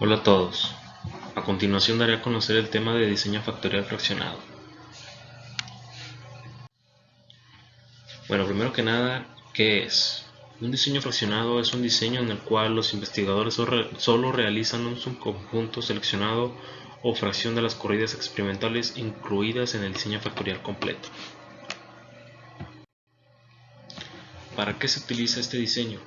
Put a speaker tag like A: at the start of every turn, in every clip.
A: Hola a todos. A continuación daré a conocer el tema de diseño factorial fraccionado. Bueno, primero que nada, ¿qué es? Un diseño fraccionado es un diseño en el cual los investigadores solo realizan un subconjunto seleccionado o fracción de las corridas experimentales incluidas en el diseño factorial completo. ¿Para qué se utiliza este diseño?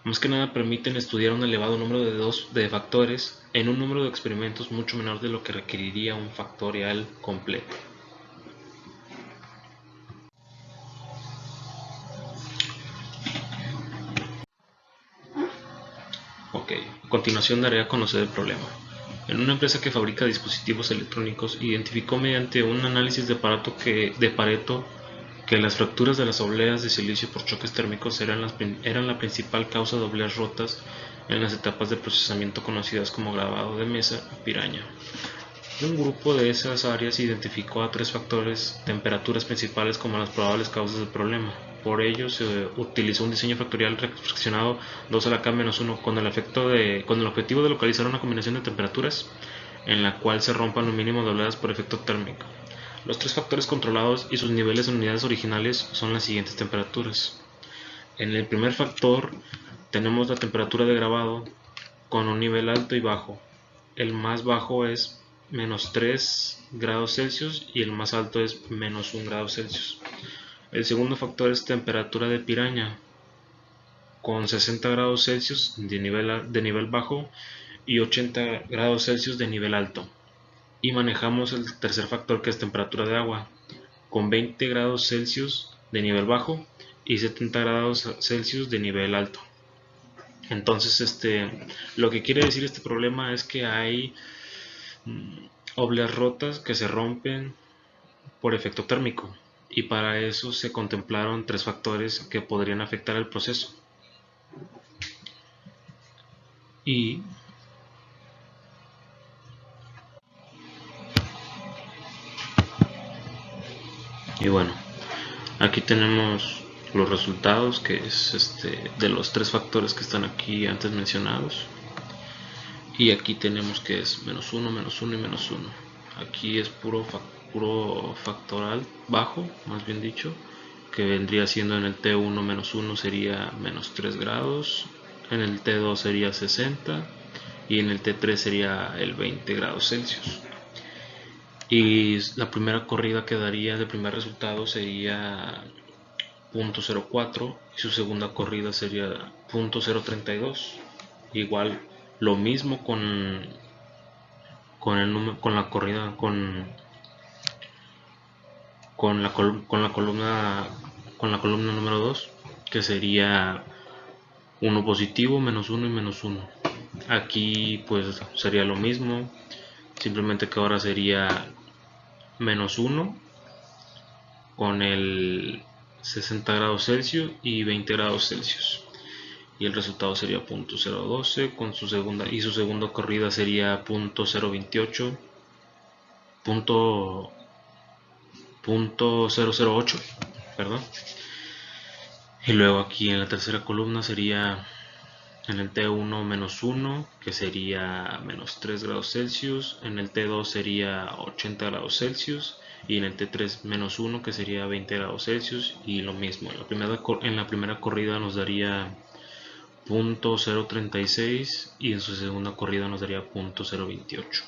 A: Más que nada permiten estudiar un elevado número de factores en un número de experimentos mucho menor de lo que requeriría un factorial completo. Ok, a continuación daré a conocer el problema. En una empresa que fabrica dispositivos electrónicos, identificó mediante un análisis de Pareto que las fracturas de las obleas de silicio por choques térmicos eran la principal causa de obleas rotas en las etapas de procesamiento conocidas como grabado de mesa y piraña. Un grupo de esas áreas identificó a tres factores temperaturas principales como las probables causas del problema. Por ello se utilizó un diseño factorial fraccionado 2 a la k-1 con el objetivo de localizar una combinación de temperaturas en la cual se rompan un mínimo de oleadas por efecto térmico. Los tres factores controlados y sus niveles en unidades originales son las siguientes temperaturas. En el primer factor tenemos la temperatura de grabado con un nivel alto y bajo. El más bajo es -3 °C y el más alto es -1 °C. El segundo factor es temperatura de piraña con 60 °C de nivel bajo y 80 °C de nivel alto. Y manejamos el tercer factor, que es temperatura de agua, con 20 °C de nivel bajo y 70 °C de nivel alto. Entonces, lo que quiere decir este problema es que hay obleas rotas que se rompen por efecto térmico, y para eso se contemplaron tres factores que podrían afectar el proceso. Y bueno, aquí tenemos los resultados, que es de los tres factores que están aquí antes mencionados. Y aquí tenemos que es -1, -1 y -1. Aquí es puro factoral bajo, más bien dicho, que vendría siendo en el T1 -1 sería -3 grados, en el T2 sería 60 y en el T3 sería el 20 °C. Y la primera corrida que daría de primer resultado sería 0.04 y su segunda corrida sería 0.032. Igual lo mismo con la corrida con la columna número 2, que sería 1 positivo, -1 y -1. Aquí pues sería lo mismo, simplemente que ahora sería -1 con el 60 °C y 20 °C, y el resultado sería 0.012 con su segunda corrida sería 0.028, 0.008, perdón. Y luego aquí en la tercera columna sería en el T1 -1, que sería -3 °C, en el T2 sería 80 °C y en el T3 -1, que sería 20 °C, y lo mismo. En la primera corrida nos daría 0.036 y en su segunda corrida nos daría 0.028.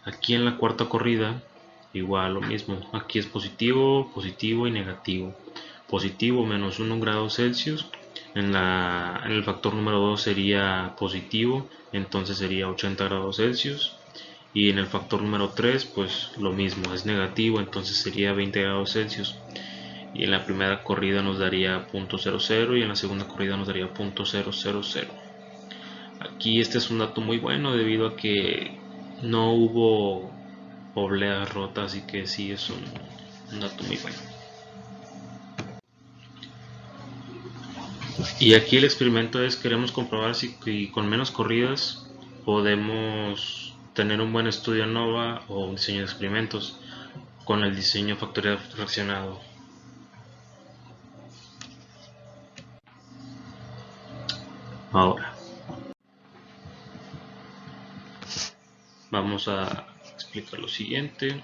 A: Aquí en la cuarta corrida igual lo mismo, aquí es positivo, positivo y negativo. Positivo -1 °C, en el factor número 2 sería positivo, entonces sería 80 °C, y en el factor número 3 pues lo mismo, es negativo, entonces sería 20 °C, y en la primera corrida nos daría 0.00 y en la segunda corrida nos daría 0.000. Aquí este es un dato muy bueno debido a que no hubo obleas rotas, así que sí es un dato muy bueno. Y aquí el experimento es: queremos comprobar si con menos corridas podemos tener un buen estudio ANOVA o un diseño de experimentos con el diseño factorial fraccionado. Ahora, Vamos a explicar lo siguiente.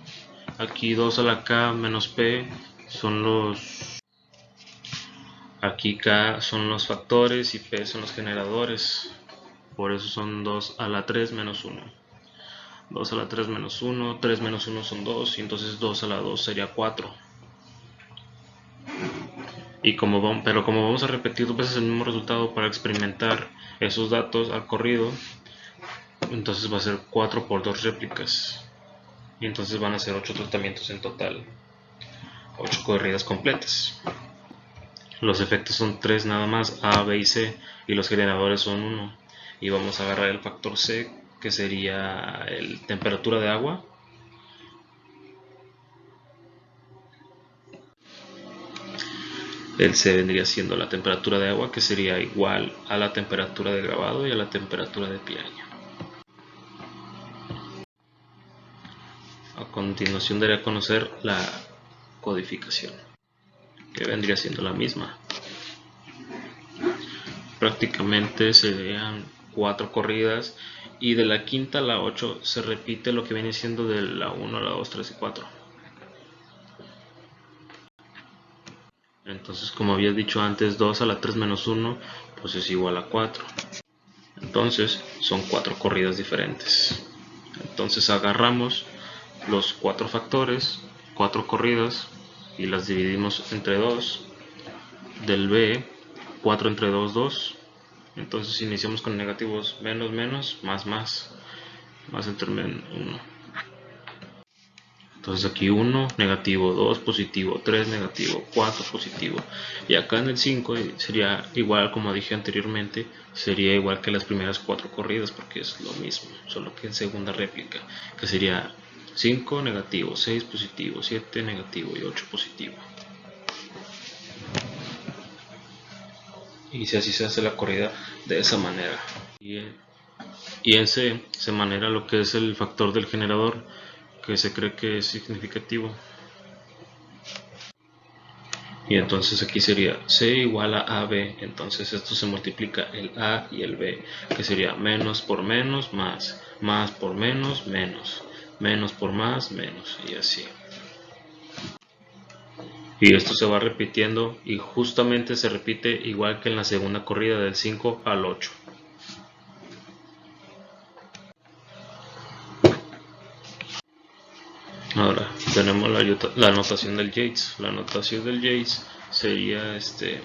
A: Aquí 2 a la k menos p son los... Aquí k son los factores y p son los generadores. Por eso son 2 a la 3 menos 1. 2 a la 3 menos 1, 3 menos 1 son 2, y entonces 2 a la 2 sería 4. Pero como vamos a repetir dos veces el mismo resultado para experimentar esos datos al corrido, entonces va a ser 4 por 2 réplicas. Y entonces van a ser 8 tratamientos en total. 8 corridas completas. Los efectos son 3 nada más, A, B y C, y los generadores son 1. Y vamos a agarrar el factor C, que sería la temperatura de agua. El C vendría siendo la temperatura de agua, que sería igual a la temperatura de grabado y a la temperatura de piaño. A continuación daré a conocer la codificación, que vendría siendo la misma. Prácticamente serían 4 corridas, y de la quinta a la 8 se repite lo que viene siendo de la 1 a la 2, 3 y 4. Entonces, como había dicho antes, 2 a la 3 menos 1 pues es igual a 4. Entonces son 4 corridas diferentes. Entonces agarramos los 4 factores, 4 corridas, y las dividimos entre 2. Del B, 4 entre 2, 2. Entonces iniciamos con negativos: menos, menos, más, más entre 1. Entonces aquí 1, negativo, 2, positivo, 3, negativo, 4, positivo. Y acá en el 5 sería igual, como dije anteriormente, sería igual que las primeras 4 corridas, porque es lo mismo, solo que en segunda réplica, que sería 5, negativo, 6, positivo, 7, negativo y 8, positivo. Y si así se hace la corrida de esa manera. Y en C se maneja lo que es el factor del generador, que se cree que es significativo. Y entonces aquí sería C igual a AB. Entonces esto se multiplica el A y el B, que sería menos por menos, más por menos, menos por más, menos, y así. Y esto se va repitiendo, y justamente se repite igual que en la segunda corrida, del 5 al 8. Ahora tenemos la notación del Yates. La notación del Yates sería se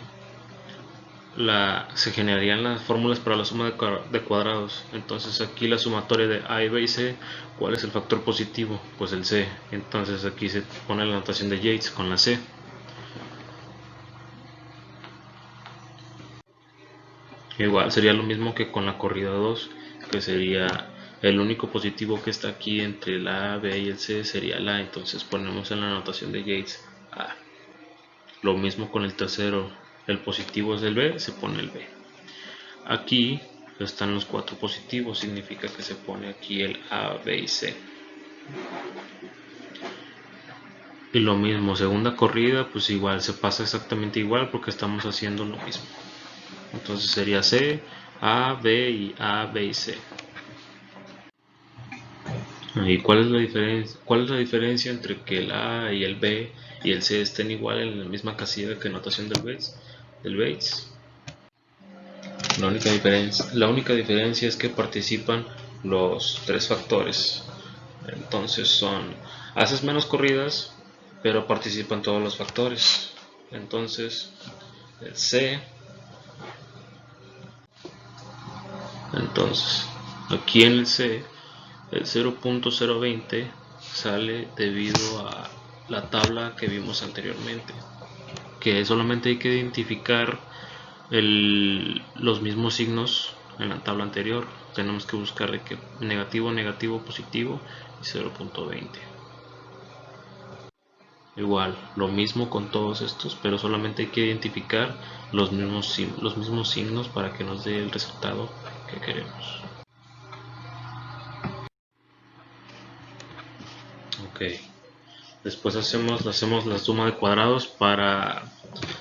A: generarían las fórmulas para la suma de cuadrados. Entonces aquí la sumatoria de A y B y C, ¿cuál es el factor positivo? Pues el C. Entonces aquí se pone la notación de Yates con la C. Igual sería lo mismo que con la corrida 2, que sería el único positivo que está aquí entre el A, B y el C sería el A. Entonces ponemos en la notación de Yates A. Lo mismo con el tercero, el positivo es del B, se pone el B. Aquí están los 4 positivos, significa que se pone aquí el A, B y C. Y lo mismo, segunda corrida, pues igual, se pasa exactamente igual porque estamos haciendo lo mismo. Entonces sería C, A, B y A, B y C. ¿Y cuál es la diferencia? ¿Cuál es la diferencia entre que el A y el B y el C estén igual en la misma casilla que notación del Bates? La única diferencia es que participan los 3 factores. Entonces haces menos corridas, pero participan todos los factores. Entonces el C, aquí en el C, el 0.020 sale debido a la tabla que vimos anteriormente, que solamente hay que identificar los mismos signos en la tabla anterior. Tenemos que buscar que negativo, negativo, positivo y 0.20. Igual, lo mismo con todos estos, pero solamente hay que identificar los mismos signos para que nos dé el resultado que queremos. Ok, después hacemos la suma de cuadrados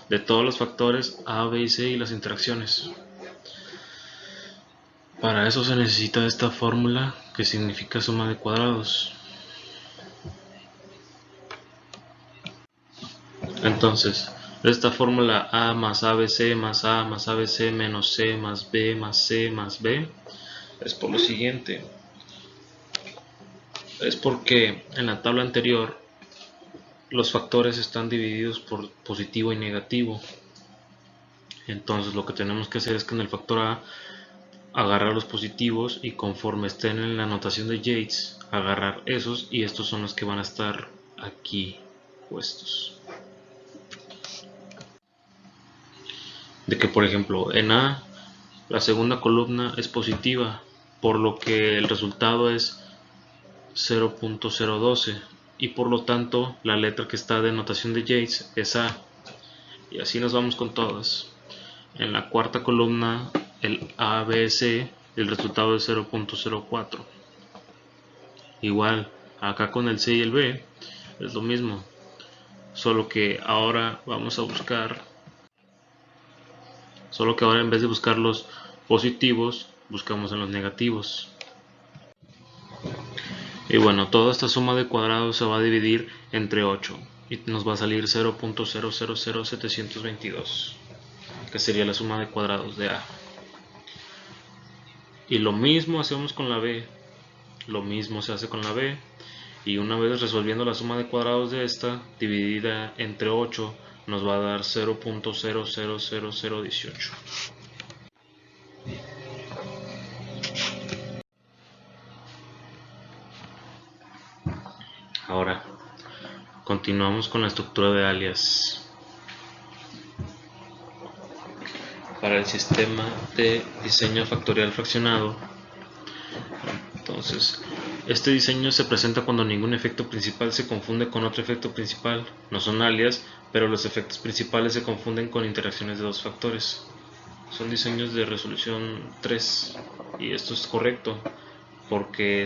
A: de todos los factores A, B y C y las interacciones. Para eso se necesita esta fórmula, que significa suma de cuadrados. Entonces, esta fórmula A más ABC más A más ABC menos C más B más C más B es por lo siguiente. Es porque en la tabla anterior los factores están divididos por positivo y negativo. Entonces lo que tenemos que hacer es que en el factor A agarrar los positivos y conforme estén en la notación de Yates agarrar esos, y estos son los que van a estar aquí puestos. De que por ejemplo en A la segunda columna es positiva, por lo que el resultado es 0.012 y por lo tanto la letra que está de notación de Yates es A, y así nos vamos con todas. En la cuarta columna el ABC, el resultado es 0.04. igual acá con el C y el B es lo mismo, solo que ahora vamos a buscar, solo que ahora en vez de buscar los positivos buscamos en los negativos. Y bueno, toda esta suma de cuadrados se va a dividir entre 8 y nos va a salir 0.000722, que sería la suma de cuadrados de A. Y lo mismo hacemos con la B, lo mismo se hace con la B, y una vez resolviendo la suma de cuadrados de esta dividida entre 8 nos va a dar 0.000018. Ahora continuamos con la estructura de alias para el sistema de diseño factorial fraccionado. Entonces, este diseño se presenta cuando ningún efecto principal se confunde con otro efecto principal. No son alias, pero los efectos principales se confunden con interacciones de dos factores. Son diseños de resolución 3 y esto es correcto porque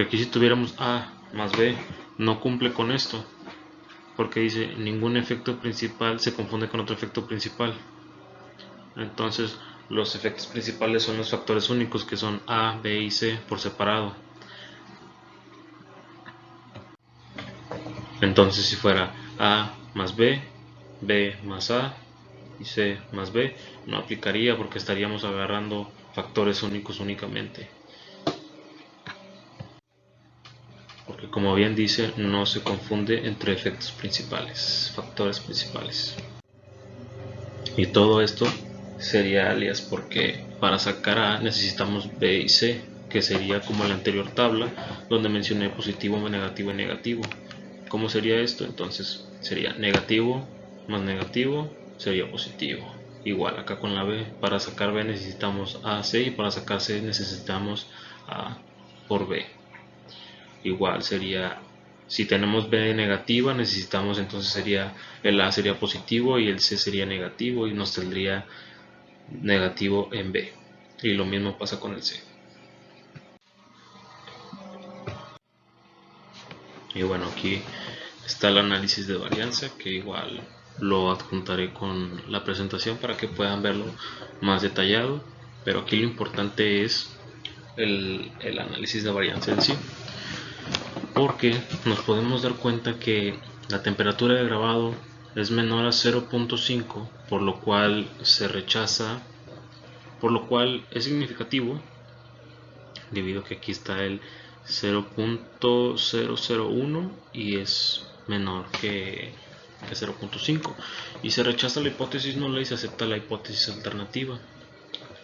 A: aquí si tuviéramos A más B no cumple con esto, porque dice ningún efecto principal se confunde con otro efecto principal. Entonces los efectos principales son los factores únicos, que son A, B y C por separado. Entonces si fuera A más B, B más A y C más B, no aplicaría porque estaríamos agarrando factores únicos únicamente. Porque como bien dice, no se confunde entre efectos principales, factores principales. Y todo esto sería alias porque para sacar A necesitamos B y C, que sería como en la anterior tabla donde mencioné positivo, negativo y negativo. ¿Cómo sería esto? Entonces sería negativo más negativo sería positivo. Igual acá con la B, para sacar B necesitamos AC y para sacar C necesitamos A por B. Igual sería, si tenemos B negativa necesitamos, entonces sería el A sería positivo y el C sería negativo y nos tendría negativo en B, y lo mismo pasa con el C. Y bueno, aquí está el análisis de varianza, que igual lo adjuntaré con la presentación para que puedan verlo más detallado, pero aquí lo importante es el análisis de varianza en sí, porque nos podemos dar cuenta que la temperatura de grabado es menor a 0.5, por lo cual se rechaza, por lo cual es significativo, debido a que aquí está el 0.001 y es menor que 0.5, y se rechaza la hipótesis nula y se acepta la hipótesis alternativa.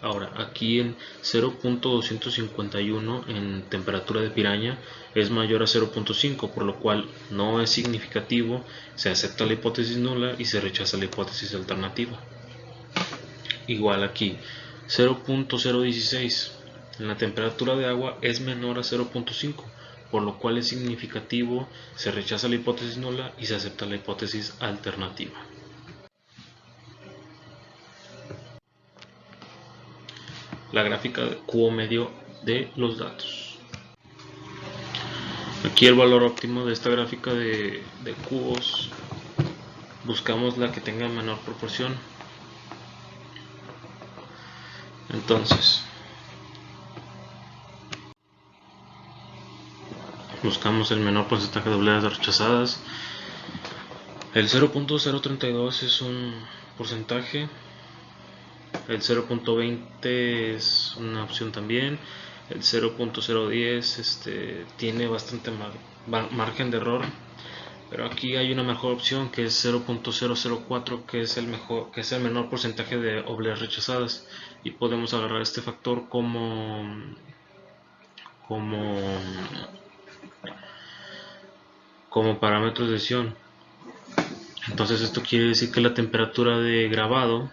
A: Ahora, aquí en 0.251 en temperatura de piraña es mayor a 0.5, por lo cual no es significativo, se acepta la hipótesis nula y se rechaza la hipótesis alternativa. Igual aquí, 0.016 en la temperatura de agua es menor a 0.5, por lo cual es significativo, se rechaza la hipótesis nula y se acepta la hipótesis alternativa. La gráfica de cubo medio de los datos. Aquí el valor óptimo de esta gráfica de cubos, buscamos la que tenga menor proporción. Entonces buscamos el menor porcentaje de obleas rechazadas. El 0.032 es un porcentaje, el 0.20 es una opción también, el 0.010 tiene bastante margen de error, pero aquí hay una mejor opción que es 0.004, que es el menor porcentaje de obleas rechazadas, y podemos agarrar este factor como parámetros de decisión. Entonces esto quiere decir que la temperatura de grabado,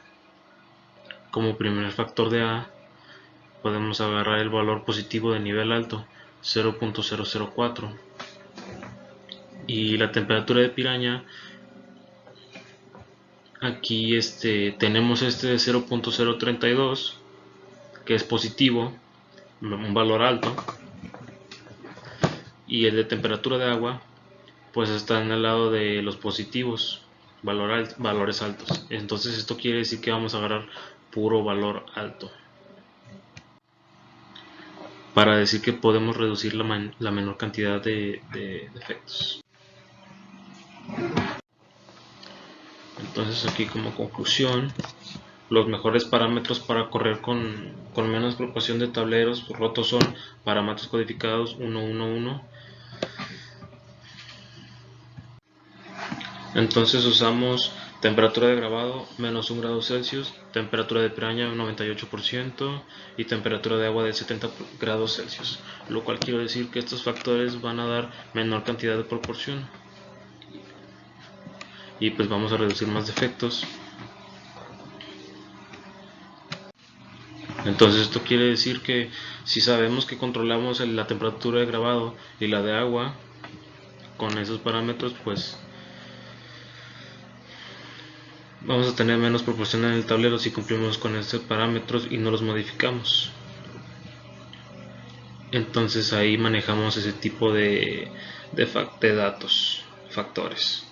A: como primer factor de A, podemos agarrar el valor positivo de nivel alto, 0.004, y la temperatura de piraña, aquí tenemos de 0.032, que es positivo, un valor alto, y el de temperatura de agua pues está en el lado de los positivos, valores altos. Entonces esto quiere decir que vamos a agarrar puro valor alto, para decir que podemos reducir la menor cantidad de defectos. Entonces aquí, como conclusión, los mejores parámetros para correr con menos proporción de tableros rotos son parámetros codificados 111. Entonces usamos temperatura de grabado menos 1 grado Celsius, temperatura de piraña 98% y temperatura de agua de 70 grados Celsius, lo cual quiere decir que estos factores van a dar menor cantidad de proporción y pues vamos a reducir más defectos. Entonces esto quiere decir que si sabemos que controlamos la temperatura de grabado y la de agua con esos parámetros, pues vamos a tener menos proporción en el tablero si cumplimos con estos parámetros y no los modificamos. Entonces ahí manejamos ese tipo de datos, factores.